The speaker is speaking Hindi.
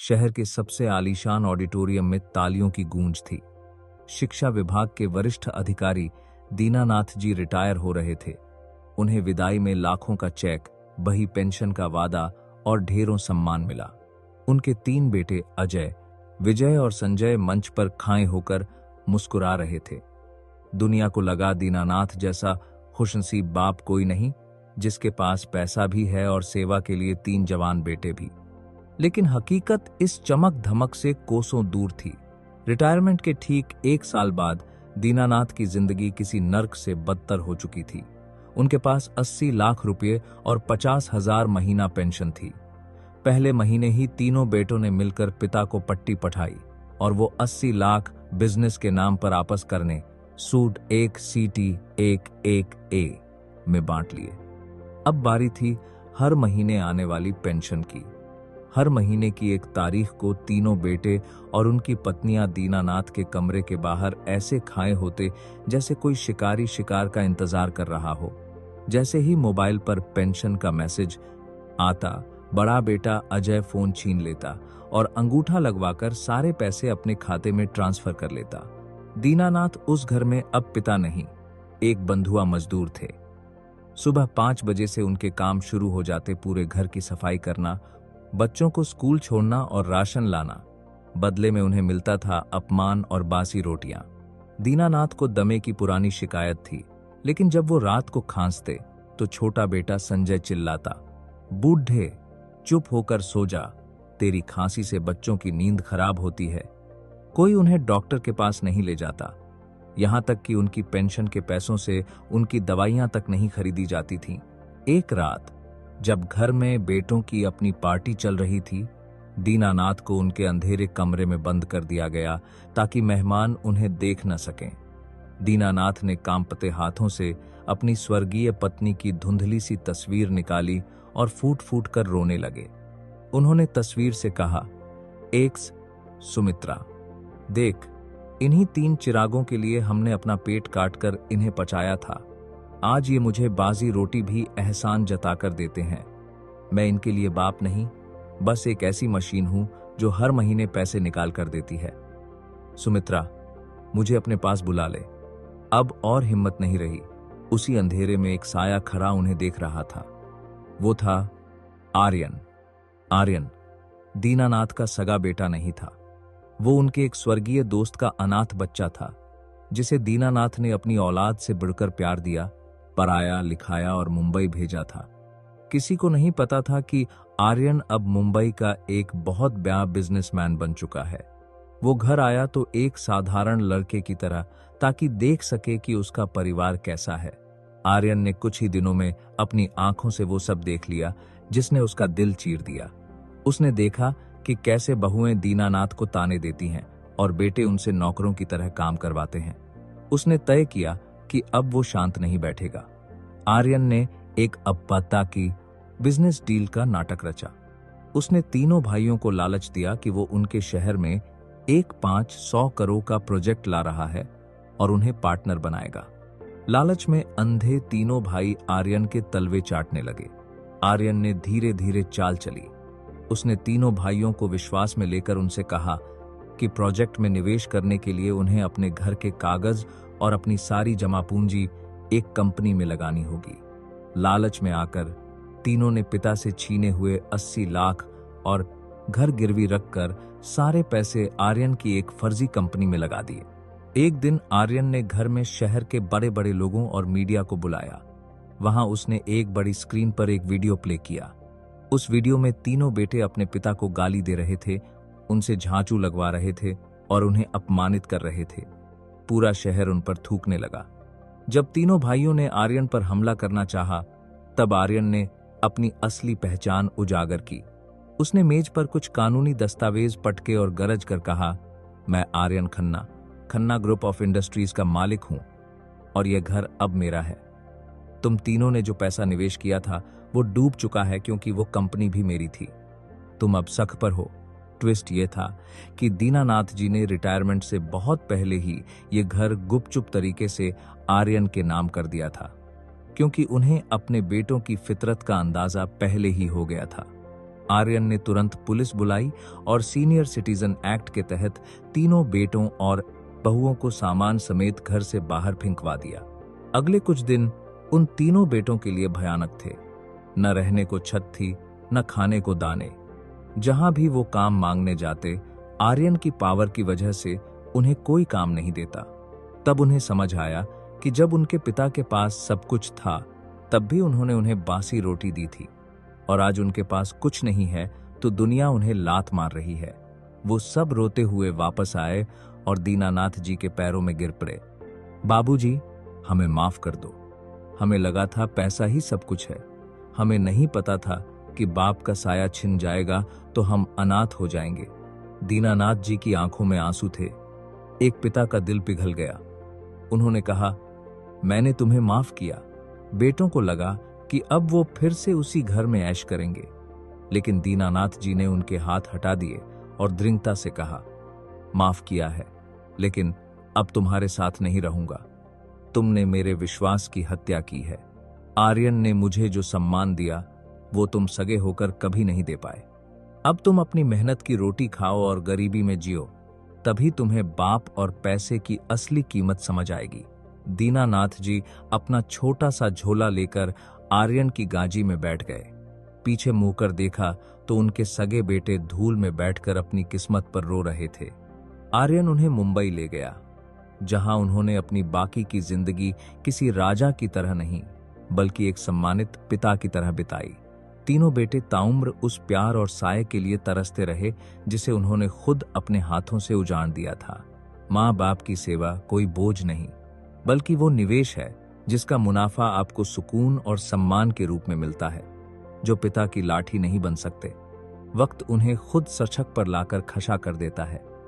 शहर के सबसे आलीशान ऑडिटोरियम में तालियों की गूंज थी। शिक्षा विभाग के वरिष्ठ अधिकारी दीनानाथ जी रिटायर हो रहे थे। उन्हें विदाई में लाखों का चेक, बही पेंशन का वादा और ढेरों सम्मान मिला। उनके 3 बेटे अजय, विजय और संजय मंच पर खाए होकर मुस्कुरा रहे थे। दुनिया को लगा दीनानाथ जैसा खुशनसीब बाप कोई नहीं, जिसके पास पैसा भी है और सेवा के लिए 3 जवान बेटे भी। लेकिन हकीकत इस चमक धमक से कोसों दूर थी। रिटायरमेंट के ठीक 1 साल बाद दीनानाथ की जिंदगी किसी नर्क से बदतर हो चुकी थी। उनके पास 80 लाख रुपए और 50,000 महीना पेंशन थी। पहले महीने ही तीनों बेटों ने मिलकर पिता को पट्टी पठाई और वो 80 लाख बिजनेस के नाम पर आपस करने सूट 1 CT 1 A में बांट लिए। अब बारी थी हर महीने आने वाली पेंशन की। हर महीने की एक तारीख को तीनों बेटे और उनकी पत्नियां दीनानाथ के कमरे के बाहर ऐसे खाए होते जैसे कोई शिकारी शिकार का इंतजार कर रहा हो। जैसे ही मोबाइल पर पेंशन का मैसेज आता, बड़ा बेटा अजय फोन छीन लेता और अंगूठा लगवाकर सारे पैसे अपने खाते में ट्रांसफर कर लेता। दीनानाथ उस घर में अब पिता नहीं, एक बंधुआ मजदूर थे। सुबह 5 बजे से उनके काम शुरू हो जाते। पूरे घर की सफाई करना, बच्चों को स्कूल छोड़ना और राशन लाना। बदले में उन्हें मिलता था अपमान और बासी रोटियां। दीनानाथ को दमे की पुरानी शिकायत थी, लेकिन जब वो रात को खांसते तो छोटा बेटा संजय चिल्लाता, बूढ़े चुप होकर सो जा, तेरी खांसी से बच्चों की नींद खराब होती है। कोई उन्हें डॉक्टर के पास नहीं ले जाता। यहां तक कि उनकी पेंशन के पैसों से उनकी दवाइयां तक नहीं खरीदी जाती थीं। एक रात जब घर में बेटों की अपनी पार्टी चल रही थी, दीनानाथ को उनके अंधेरे कमरे में बंद कर दिया गया ताकि मेहमान उन्हें देख न सकें। दीनानाथ ने कांपते हाथों से अपनी स्वर्गीय पत्नी की धुंधली सी तस्वीर निकाली और फूट फूट कर रोने लगे। उन्होंने तस्वीर से कहा, एक्स सुमित्रा, देख, इन्हीं 3 चिरागों के लिए हमने अपना पेट काटकर इन्हें पचाया था। आज ये मुझे बाजी रोटी भी एहसान जताकर देते हैं। मैं इनके लिए बाप नहीं, बस एक ऐसी मशीन हूं जो हर महीने पैसे निकाल कर देती है। सुमित्रा, मुझे अपने पास बुला ले। अब और हिम्मत नहीं रही। उसी अंधेरे में एक साया खड़ा उन्हें देख रहा था। वो था आर्यन। आर्यन दीनानाथ का सगा बेटा नहीं था। वो उनके एक स्वर्गीय दोस्त का अनाथ बच्चा था, जिसे दीनानाथ ने अपनी औलाद से बढ़कर प्यार दिया, पढ़ाया, लिखाया और मुंबई भेजा था। किसी को नहीं पता था कि आर्यन अब मुंबई का एक बहुत बड़ा बिजनेसमैन बन चुका है। वो घर आया तो एक साधारण लड़के की तरह, ताकि देख सके कि उसका परिवार कैसा है। आर्यन ने कुछ ही दिनों में अपनी आंखों से वो सब देख लिया जिसने उसका दिल चीर दिया। उसने देखा कि कैसे बहुएं दीनानाथ को ताने देती हैं और बेटे उनसे नौकरों की तरह काम करवाते हैं। उसने तय किया कि अब वो शांत नहीं बैठेगा। आर्यन ने एक अपवादता की बिजनेस डील का नाटक रचा। उसने तीनों भाइयों को लालच दिया कि वो उनके शहर में 100 करोड़ का प्रोजेक्ट ला रहा है और उन्हें पार्टनर बनाएगा। लालच में अंधे तीनों भाई आर्यन के तलवे चाटने लगे। आर्यन ने धीरे धीरे चाल चली। उसने तीनों भाइयों को विश्वास में लेकर उनसे कहा कि प्रोजेक्ट में निवेश करने के लिए उन्हें अपने घर के कागज और अपनी सारी जमा पूंजी एक कंपनी में लगानी होगी। लालच में आकर तीनों ने पिता से छीने हुए 80 लाख और घर गिरवी रखकर सारे पैसे आर्यन की एक फर्जी कंपनी में लगा दिए। एक दिन आर्यन ने घर में शहर के बड़े बड़े लोगों और मीडिया को बुलाया। वहां उसने एक बड़ी स्क्रीन पर एक वीडियो प्ले किया। उस वीडियो में तीनों बेटे अपने पिता को गाली दे रहे थे, उनसे झांचू लगवा रहे थे और उन्हें अपमानित कर रहे थे। पूरा शहर उन पर थूकने लगा। जब तीनों भाइयों ने आर्यन पर हमला करना चाहा, तब आर्यन ने अपनी असली पहचान उजागर की। उसने मेज पर कुछ कानूनी दस्तावेज पटके और गरज कर कहा, मैं Aryan Khanna, Khanna group of industries का मालिक हूं और यह घर अब मेरा है। तुम तीनों ने जो पैसा निवेश किया था वो डूब चुका है, क्योंकि वो कंपनी भी मेरी थी। तुम अब सख पर हो। ट्विस्ट ये था कि दीनानाथ जी ने रिटायरमेंट से बहुत पहले ही ये घर गुपचुप तरीके से आर्यन के नाम कर दिया था, क्योंकि उन्हें अपने बेटों की फितरत का अंदाजा पहले ही हो गया था। आर्यन ने तुरंत पुलिस बुलाई और सीनियर सिटीजन एक्ट के तहत तीनों बेटों और बहुओं को सामान समेत घर से बाहर फेंकवा दिया। अगले कुछ दिन उन तीनों बेटों के लिए भयानक थे। न रहने को छत थी, न खाने को दाने। जहां भी वो काम मांगने जाते, आर्यन की पावर की वजह से उन्हें कोई काम नहीं देता। तब उन्हें समझ आया कि जब उनके पिता के पास सब कुछ था, तब भी उन्होंने उन्हें बासी रोटी दी थी, और आज उनके पास कुछ नहीं है तो दुनिया उन्हें लात मार रही है। वो सब रोते हुए वापस आए और दीनानाथ जी के पैरों में गिर पड़े। बाबूजी, हमें माफ कर दो। हमें लगा था पैसा ही सब कुछ है। हमें नहीं पता था कि बाप का साया छिन जाएगा तो हम अनाथ हो जाएंगे। दीनानाथ जी की आंखों में आंसू थे। एक पिता का दिल पिघल गया। उन्होंने कहा, मैंने तुम्हें माफ किया। बेटों को लगा कि अब वो फिर से उसी घर में ऐश करेंगे, लेकिन दीनानाथ जी ने उनके हाथ हटा दिए और दृढ़ता से कहा, माफ किया है, लेकिन अब तुम्हारे साथ नहीं रहूंगा। तुमने मेरे विश्वास की हत्या की है। आर्यन ने मुझे जो सम्मान दिया, वो तुम सगे होकर कभी नहीं दे पाए। अब तुम अपनी मेहनत की रोटी खाओ और गरीबी में जियो, तभी तुम्हें बाप और पैसे की असली कीमत समझ आएगी। दीनानाथ जी अपना छोटा सा झोला लेकर आर्यन की गाजी में बैठ गए। पीछे मुंह कर देखा तो उनके सगे बेटे धूल में बैठकर अपनी किस्मत पर रो रहे थे। आर्यन उन्हें मुंबई ले गया, जहां उन्होंने अपनी बाकी की जिंदगी किसी राजा की तरह नहीं, बल्कि एक सम्मानित पिता की तरह बिताई। तीनों बेटे ताउम्र उस प्यार और साय के लिए तरसते रहे जिसे उन्होंने खुद अपने हाथों से उजाड़ दिया था। माँ बाप की सेवा कोई बोझ नहीं, बल्कि वो निवेश है जिसका मुनाफा आपको सुकून और सम्मान के रूप में मिलता है, जो पिता की लाठी नहीं बन सकते। वक्त उन्हें खुद सड़क पर लाकर खशा कर देता है।